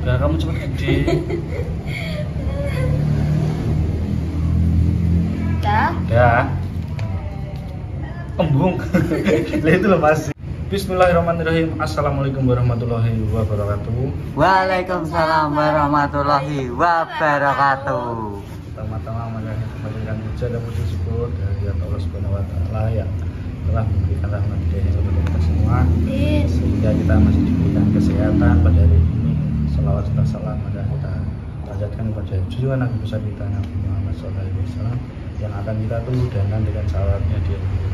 Udah kamu cepet gede. Dah. Embung. Lah itu loh Mas. Bismillahirrahmanirrahim. Assalamualaikum warahmatullahi wabarakatuh. Waalaikumsalam warahmatullahi wabarakatuh. Pertama-tama marilah memberikan puja dan puji syukur dari Allah Subhanahu wa taala yang telah memberikan rahmat hidayah kepada kita semua. Sehingga kita masih diberikan kesehatan pada hari ini. Salawat serta salam pada kita panjatkan kepada junjungan Nabi besar kita Nabi Muhammad SAW yang akan kita tunggu dan nantikan salawatnya di hari ini.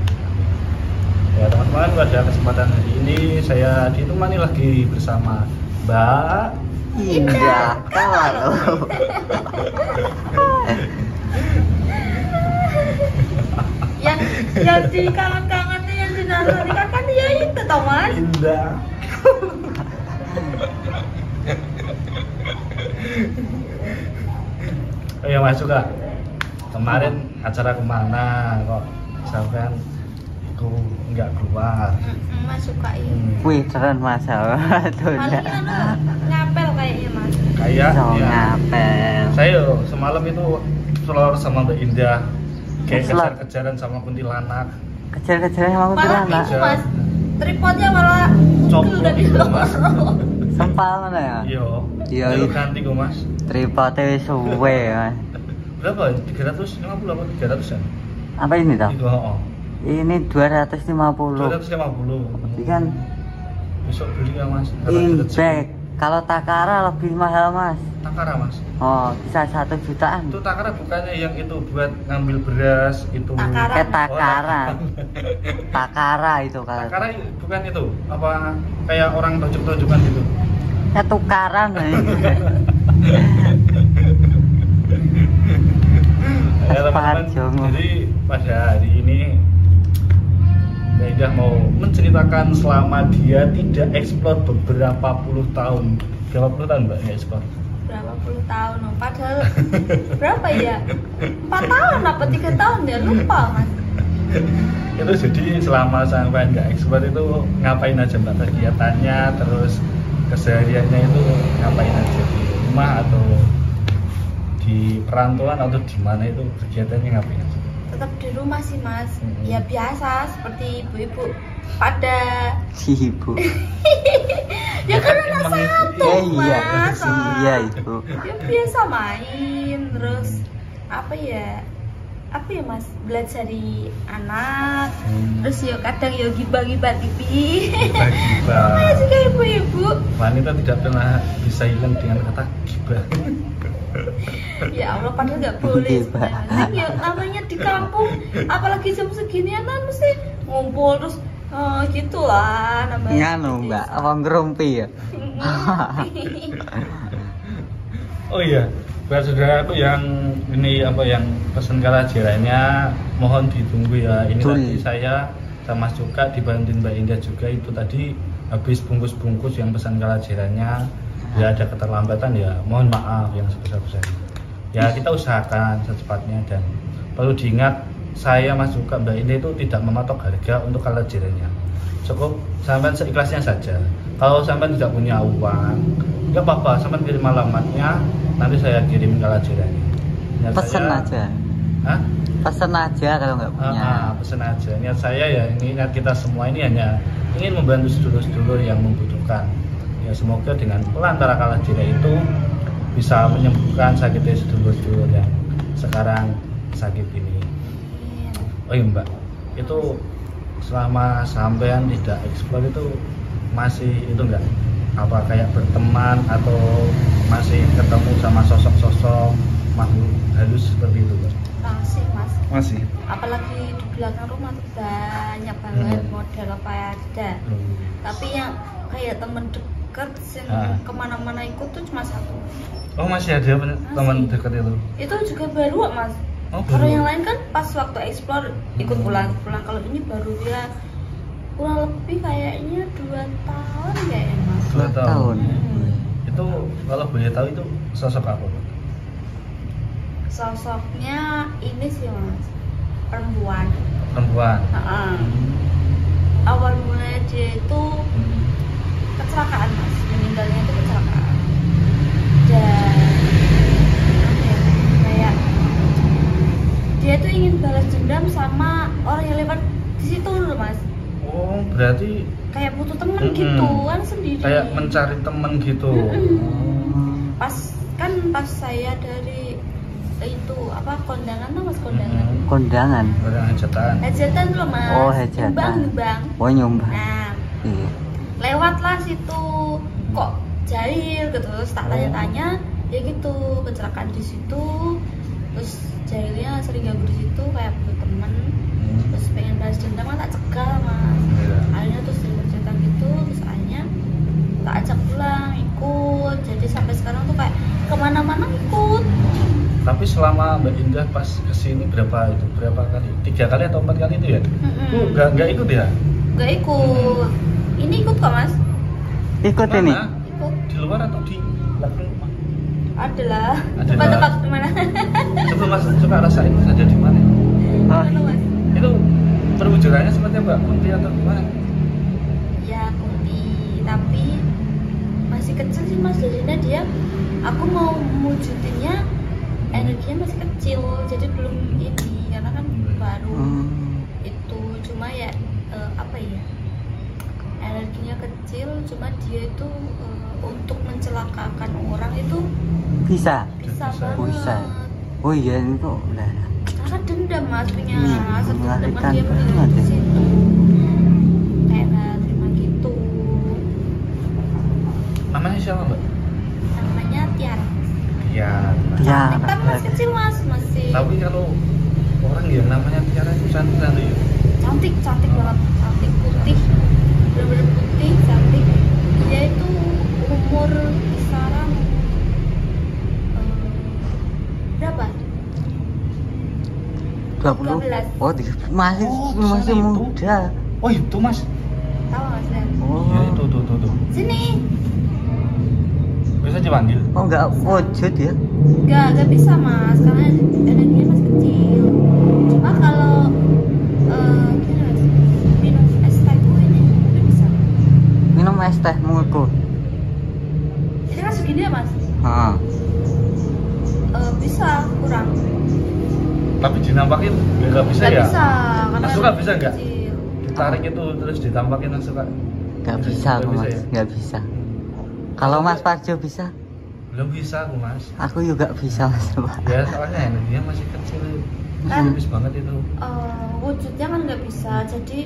Ya teman-teman, pada kesempatan hari ini saya ditemani lagi bersama Mbak Indah kalau yang di kangen-kangennya yang dinantikan kan ya itu toh Mas. Indah. Oh ya Mas juga kemarin acara kemana kok sampean aku nggak keluar? Mas suka iya. wih keren masalah tuh Paling ngapel kayaknya Mas. Kayak ya, ngapel saya semalam itu selor sama Mbak Indah kayak Selor. kejar-kejaran sama kuntilanak. kejar-kejaran sama Malah kuntilanak itu Mas. Tripodnya malah Copot udah di gitu, Mas. sempal mana ya Iya. Iya, Lalu iya. ganti kok Mas. tripodnya suwe Mas. Berapa? 350 apa 300 ya? Apa ini toh? Itu oh. Ini 250 250. ini kan Besok beli ya Mas. impact. Kalau Takara lebih mahal Mas. Takara Mas. Oh bisa 1 jutaan. Itu Takara bukannya yang itu buat ngambil beras itu. Takara. Takara. Takara itu kalau. Takara bukan itu. Apa kayak orang tonjok-tonjokan gitu. Tukaran. Ya teman-teman, Jongo. jadi pada hari ini Mbak Indah mau menceritakan selama dia tidak eksplor beberapa puluh tahun. Berapa puluh tahun Mbak nggak eksplor? Berapa puluh tahun loh. Padahal berapa ya? 4 tahun apa 3 tahun ya lupa Mas. Itu jadi selama sampai nggak eksplor itu ngapain aja Mbak kegiatannya, terus kesehariannya itu ngapain aja di rumah atau di perantauan atau di mana itu kegiatannya ngapain aja? Tetap di rumah sih Mas. Ya biasa seperti ibu-ibu pada Ibu. ya kan anak satu Iya, Mas. iya Ibu. Ya biasa main terus apa ya Mas belajar dari anak terus ya kadang ya gibah-gibah TV Gibah. namanya juga ibu-ibu Wanita tidak pernah bisa hilang dengan kata gibah. ya Allah padahal nggak boleh Gibah. sebenarnya ya namanya di kampung apalagi jam seginian kan mesti ngumpul terus gitulah namanya Nganu Mbak, wong ngerumpi ya. Oh iya, buat saudaraku yang ini apa yang pesan kalajeranya mohon ditunggu ya. Ini Betul. tadi saya sama Cuka dibantuin Mbak Indah juga itu tadi habis bungkus-bungkus yang pesan kalajeranya ya ada keterlambatan ya mohon maaf yang sebesar-besarnya. Ya kita usahakan secepatnya dan perlu diingat saya Mas Cuka Mbak Indah itu tidak mematok harga untuk kalajeranya. Cukup sampai seikhlasnya saja. Kalau sampai tidak punya uang, nggak apa-apa, sampai kirim alamatnya, nanti saya kirim kalajeranya. Pesen aja. Hah? Pesen aja kalau nggak punya. Pesen aja. Niat saya ya, ini niat kita semua ini hanya ingin membantu sedulur-sedulur yang membutuhkan. Ya semoga dengan pelantara kalajera itu bisa menyembuhkan sakitnya sedulur-sedulur yang sekarang sakit ini. Oh iya Mbak, itu selama sampean tidak eksplor itu masih itu enggak apa kayak berteman atau masih ketemu sama sosok-sosok makhluk halus seperti itu Mbak? masih Mas Masih. apalagi di belakang rumah tuh banyak banget model apa ada tapi yang kayak temen deket yang kemana-mana ikut tuh cuma satu. Oh masih ada teman dekat Itu juga baru Mas. Oh, Kalau baru. yang lain kan pas waktu explore ikut pulang. Kalau ini baru dia kurang lebih kayaknya 2 tahun kayaknya Mas. 2 tahun. Itu kalau boleh tahu itu sosok apa Pak? Sosoknya ini sih Mas, perempuan. Perempuan. Awal mulanya dia itu kecelakaan Mas, meninggalnya itu kecelakaan. sama orang yang lewat di situ loh mas. Oh berarti Kayak butuh temen gitu kan sendiri. kayak mencari temen gitu. Pas saya dari itu apa kondangan tuh mas, kondangan. Kondangan. Orang hajatan. Hajatan loh mas. Oh, hajatan. Nyumbang. Oh, nyumbang. Nah, Iya. lewatlah situ kok jahil gitu, terus tak tanya-tanya ya gitu kecelakaan di situ, terus jahilnya sering ganggu di situ kayak butuh temen, terus pengen balas dendam kan tak cegah mas. Iya. Akhirnya terus cerita gitu, terus akhirnya tak ajak pulang ikut, jadi sampai sekarang tuh kayak kemana-mana ikut. Tapi selama Mbak Indah pas kesini berapa kali? 3 kali atau 4 kali itu ya? Nggak ikut ya? Gak ikut. Ini ikut kok mas? Ikut Mana? ini. Ikut. Di luar atau di belakang rumah? Adalah. Adalah. Tempat-tempat kemana? Coba Mas suka rasain ada di mana? Oh, Mana, Mas? Itu perwujudannya seperti Mbak Kunti atau gimana? Ya Kunti, tapi masih kecil sih mas, jadinya dia aku mau mewujudinnya energinya masih kecil, jadi belum ini karena kan baru itu, cuma ya apa ya, energinya kecil, cuma dia itu untuk mencelakakan orang itu bisa. bisa Bisa. banget. Bisa. Oh iya ini kok udah. Karena dendam mas, punya Iya, rasa dendam mengerikan dia meninggal banget di ya. situ, kayak nggak terima gitu. Namanya siapa Mbak? Namanya Tiara. Tiara. Ya. Kan masih kecil mas, masih Tapi kalau orang yang namanya Tiara itu cantik ya? cantik banget, cantik putih, bener-bener putih, cantik. Dia itu umur kisaran berapa? 20. 12. Oh, masih itu. muda. Oh itu Mas. Tahu nggak sih? Oh. Iya itu tuh. Sini. Bisa dipanggil? Oh, enggak wujud ya. Nggak bisa mas, karena energinya masih kecil. Cuma kalau gini mas, minum es teh ini nggak bisa. Minum es teh mulku. Ini kan segini ya mas? Heeh. Bisa kurang. Tapi dinampakin nggak bisa Nggak ya? bisa, karena Mas suka bisa nggak? kecil. Ditarik itu terus ditampakin Mas suka? Enggak bisa aku, Nggak Mas. ya? Enggak bisa. Kalau Mas Parjo bisa, Belum bisa aku Mas. aku juga bisa Mas. Ya soalnya energinya masih kecil. Kan Habis banget itu. wujudnya kan nggak bisa, jadi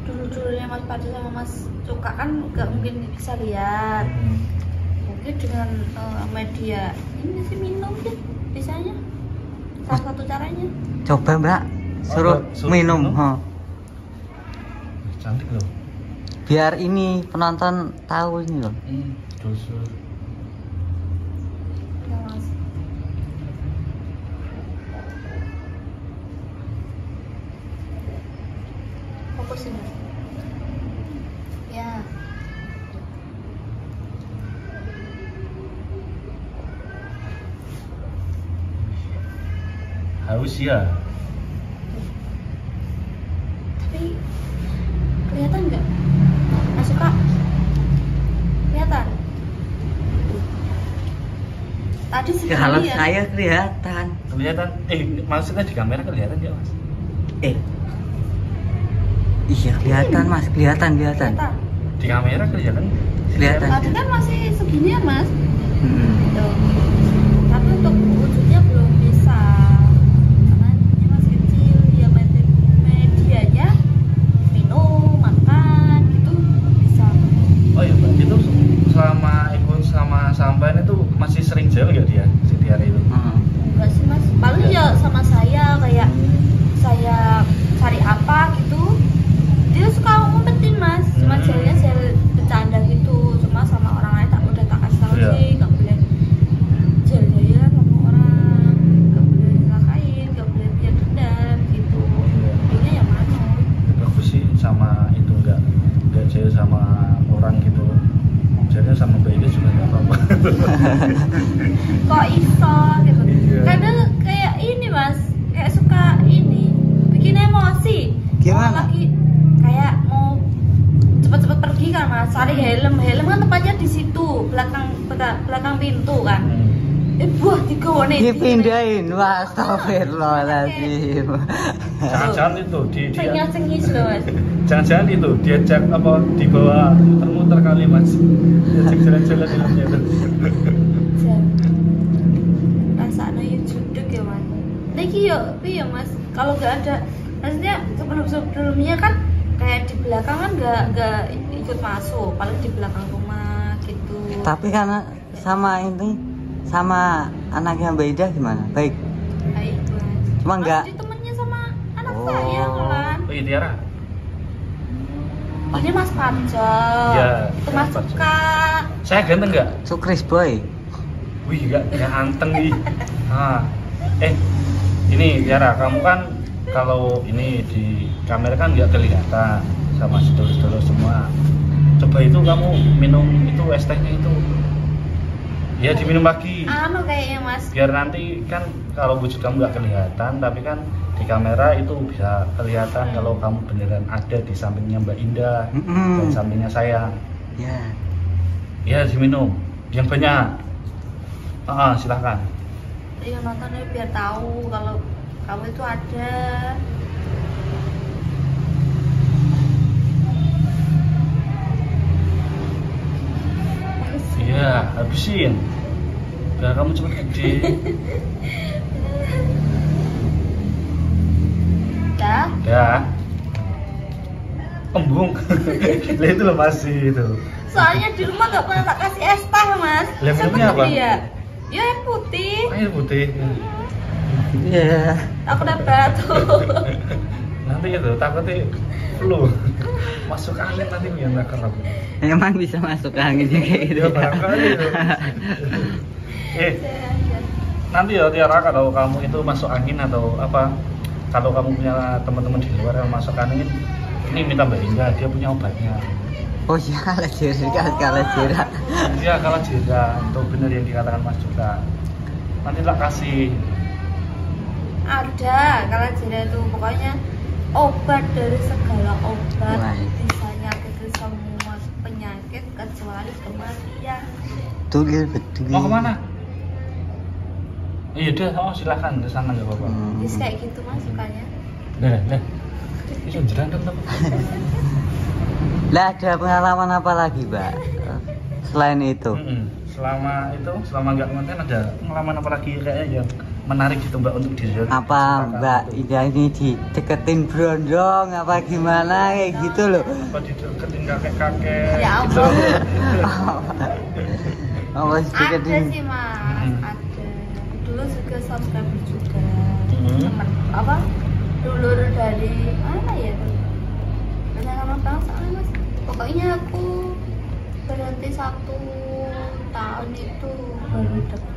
dulu-dulunya Mas Parjo sama Mas Cuka kan nggak mungkin bisa lihat. Mungkin dengan media ini sih minum deh bisanya, salah satu caranya. Coba Mbak, suruh Suruh minum. minum? Heeh. Cantik loh. Biar ini penonton tahu ini loh. Justru. Ya, Mas. Fokus ini. Ya. Haus ya. Tapi kelihatan nggak? Mas Suka? Kelihatan? Tadi segini Kalau ya? saya kelihatan. Kelihatan? Maksudnya di kamera kelihatan ya Mas? Iya kelihatan Mas, kelihatan. Kelihatan. Di kamera kelihatan? Kelihatan. Tadi kan masih segini ya Mas? Hmm. Tuh. Tapi untuk wujudnya belum bisa, karena dia masih kecil, dia medianya minum, makan gitu bisa. Oh iya Mbak, itu selama ikut sama sampean itu masih sering jalan nggak dia? Si Tiara itu? Enggak sih Mas, paling ya sama saya, kayak saya cari apa gitu, dia suka ngumpetin Mas, cuma jalannya saya bercanda gitu, cuma sama orang lain tak udah tak kasih tahu Iya. sih, nggak boleh jalan-jalan sama orang, nggak boleh ngelakain, nggak boleh punya dendam gitu. Intinya ya mana? Bagus sih sama itu nggak jalan sama orang gitu. Jadi sama Mbak Indah juga nggak apa-apa. Kok iso gitu? Iya. Kadang kayak ini Mas, kayak suka ini bikin emosi. Gimana? Orang lagi kayak mau cepet-cepet pergi kan Mas, cari helm kan tempatnya di situ belakang pintu kan. buah digawane. Dipindahin. Wah, astagfirullahaladzim. Jangan-jangan itu dia Sengis loh Mas. jangan-jangan itu diajak apa dibawa muter-muter kali Mas. Diajak jalan-jalan dalamnya itu. Rasanya ya judek ya Mas. Niki yo piye Mas? Kalau nggak ada, maksudnya sebelumnya kan kayak di belakang kan nggak ikut masuk, paling di belakang rumah gitu. Tapi karena sama ini sama anaknya Mbak Ida gimana? Baik. Baik Mas. Cuma nggak. Jadi temennya sama anak Oh. saya kan. Oh iya Tiara. Ini Mas Pajak. Ya, Itu Mas Mas Pajak. Suka. Saya ganteng nggak? Sukris boy. Wih nggak ganteng nih. Ini Tiara, kamu kan kalau ini di kamera kan nggak kelihatan sama sedulur-sedulur semua. Coba itu kamu minum itu es tehnya itu. Ya diminum pagi. Anu kayaknya Mas. Biar nanti kan kalau wujud kamu nggak kelihatan, tapi kan di kamera itu bisa kelihatan kalau kamu beneran ada di sampingnya Mbak Indah dan sampingnya saya. Ya. Ya diminum yang banyak. Silahkan. Yang nonton ini biar tahu kalau kamu itu ada. Iya, habisin. Biar kamu cepet gede. Dah. Ya. Embung. Lah itu loh masih itu. Soalnya di rumah nggak pernah tak kasih es teh Mas. Lah, minumnya apa? Ya? Ya air putih. Air putih. Iya. Aku udah batuk. Nanti itu takutnya flu. Masuk angin nanti yang nggak kerap. Emang bisa masuk angin kayak gitu. Ya barangkali itu. Nanti ya Tiara kalau kamu itu masuk angin atau apa, kalau kamu punya teman-teman di luar yang masuk angin, ini minta Mbak Indah, dia punya obatnya. Oh iya, kalah jera. Dia kalau jeda, itu benar yang dikatakan Mas juga. Nanti tak kasih. Ada kalau jadi itu pokoknya obat dari segala obat. Wah. Bisa nyakitin semua penyakit kecuali kematian. Betul. Mau kemana? Iya deh, silakan ke sana nggak apa-apa. Bisa kayak gitu Mas sukanya. Nah, itu jerandang tuh. Lah ada pengalaman apa lagi, Mbak? Selain itu. Selama nggak konten ada pengalaman apa lagi kayaknya yang menarik gitu Mbak untuk diri. Apa Mbak Ida ini dideketin brondong apa gimana kayak gitu loh? Apa dideketin kakek-kakek? Ya gitu. Oh, Ada dideketin. sih Mas, ada. Dulu juga subscriber juga. Teman apa? Dulur dari mana ya? Udah lama banget soalnya Mas. Pokoknya aku berhenti 1 tahun itu baru deket.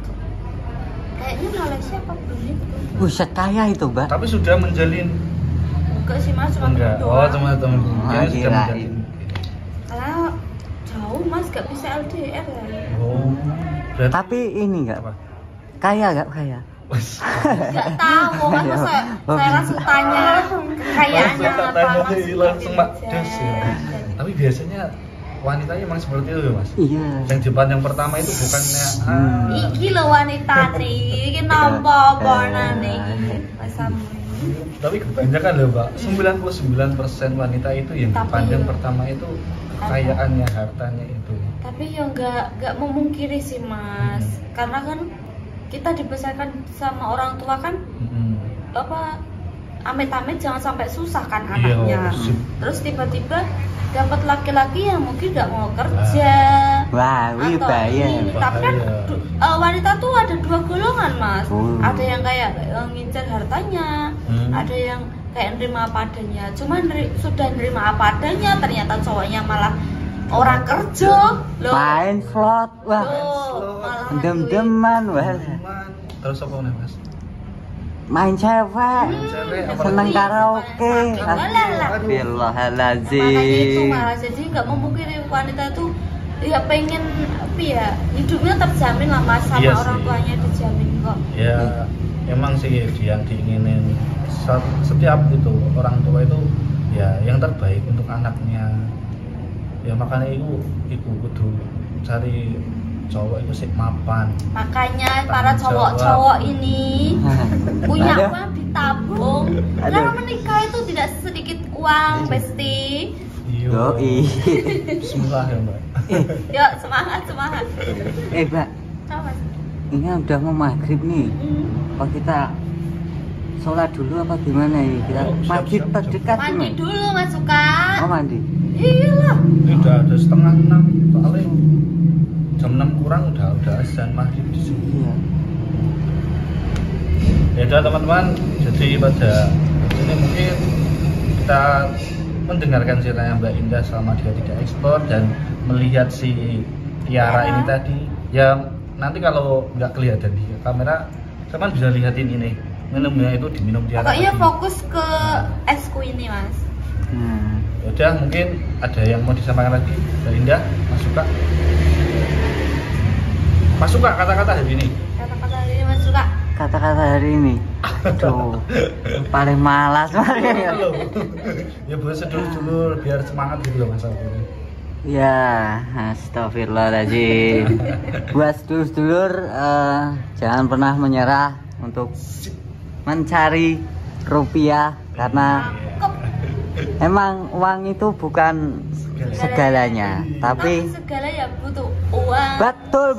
Kayaknya Malaysia apa Brunei itu? Buset kaya itu, Mbak. Tapi sudah menjalin. Enggak sih Mas, cuma Enggak. temen Oh, doang. teman-teman. Oh, Dia sudah kirain. menjalin. Karena jauh Mas, gak bisa LDR ya. Oh. Berarti Tapi ini enggak apa? kaya enggak kaya? Wes. Gak tahu kan Ya. saya langsung tanya kekayaannya Langsung apa tanya Mas. sih, langsung Mak Gitu Des ya. aja. Tapi biasanya wanitanya emang seperti itu ya Mas. Iya. Yang debat yang pertama itu bukannya Iki lho wanita nih, iki nampa apa nane iki. Pasamu. Tapi kebanyakan loh Mbak, 99% wanita itu yang Tapi dipandang ya. pertama itu kekayaannya, hartanya itu. Tapi ya nggak memungkiri sih Mas, karena kan kita dibesarkan sama orang tua kan apa amit-amit jangan sampai susah kan anaknya. Iya, Terus tiba-tiba dapat laki-laki yang mungkin nggak mau kerja. Wah, wih Atau bahaya. ini. Tapi kan wanita tuh ada 2 golongan Mas. Oh. Ada yang kayak ngincer hartanya, ada yang kayak nerima apa adanya. Cuma sudah nerima apa adanya, ternyata cowoknya malah orang kerja. Loh. Main slot, wah. Loh, malah Dem-deman, wah. Terus apa nih Mas? Main cewek. Cewek apa Seneng lagi? karaoke. Alah. Astagfirullahaladzim. Makanya itu malah jadi nggak memungkiri wanita itu ya pengen apa ya hidupnya terjamin lah Mas sama Iya orang sih. tuanya dijamin kok. Ya emang sih yang diinginin setiap itu orang tua itu ya yang terbaik untuk anaknya. Ya makanya itu kudu cari cowok itu sih mapan. Makanya para Tanggung jawab. cowok-cowok ini punya Aduh. uang ditabung. Aduh. Karena menikah itu tidak sedikit uang, Besti. Yoi. Bismillah ya Mbak. Yuk, semangat, semangat. Mbak, Apa, Mas? ini udah mau maghrib nih. Apa kita sholat dulu apa gimana ya? Kita Oh, siap, masjid siap, terdekat Mandi gimana? dulu, Mas Suka. Oh mandi. Iyalah. Ini udah ada 5:30 soalnya jam 6 kurang udah azan maghrib di sini. Iya. Ya udah teman-teman, jadi pada ini mungkin kita mendengarkan ceritanya Mbak Indah selama dia tidak ekspor dan melihat si Tiara ini tadi. Ya nanti kalau nggak kelihatan di kamera, teman bisa lihatin ini minumnya itu diminum Tiara. Pokoknya tadi. fokus ke esku ini, Mas. Ya udah, mungkin ada yang mau disampaikan lagi Mbak Indah, Mas Suka. Mas Suka kata-kata hari ini. Kata-kata ini, Mas Suka. Kata-kata hari ini. Aduh, paling malas banget ya. Ya buat sedulur-sedulur biar semangat gitu loh Mas Aku. Ya, astagfirullahaladzim. Buat sedulur-sedulur, jangan pernah menyerah untuk mencari rupiah karena emang uang itu bukan segalanya, tapi segala ya butuh uang. betul.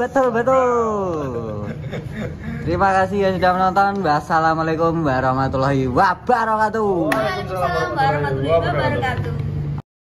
Terima kasih yang sudah menonton. Wassalamualaikum warahmatullahi wabarakatuh. Waalaikumsalam warahmatullahi wabarakatuh.